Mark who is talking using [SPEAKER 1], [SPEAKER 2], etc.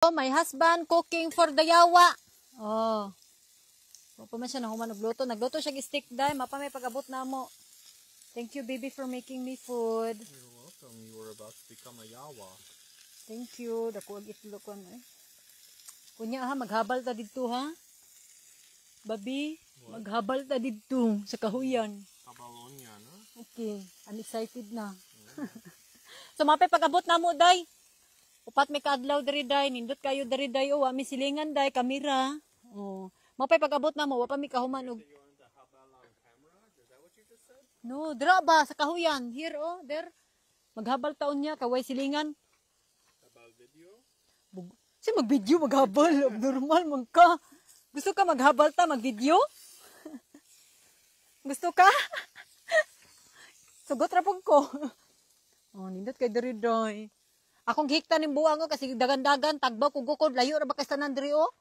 [SPEAKER 1] Oh, my husband cooking for the yawa. Oh. Pa man siya nahuman nagluto. Nagluto siya stick dai, mapa may pag-abot na mo. Thank you baby for making me food.
[SPEAKER 2] You're welcome. You were about to become a yawa.
[SPEAKER 1] Thank you. Dako ag itlog ko eh. Kunya ha, maghabal ta didto ha. Babi, what? Maghabal ta didto sa kahuyan.
[SPEAKER 2] Kabalon yan, ha?
[SPEAKER 1] Okay, I'm excited na. So mapay pag-abot na mo day. Upat may kadlaw diri day, nindot kayo diri day, o mi silingan day, kamera. Oh, mapay pag-abot na mo, wa pa mi kahuman og. No, dira ba sa kahuyan? Here oh, there. Maghabal taon niya kaway silingan.
[SPEAKER 2] Habal video?
[SPEAKER 1] Si mag-video maghabal, abnormal man ka. Gusto ka maghabal ta mag-video? Gusto ka? Sugot ra pug ko. Oh, nindot kay diri day. Akong hikta ning buang ko kasi dagan-dagan tagbaw kug gukod layo ra ba kay tanan diri oh.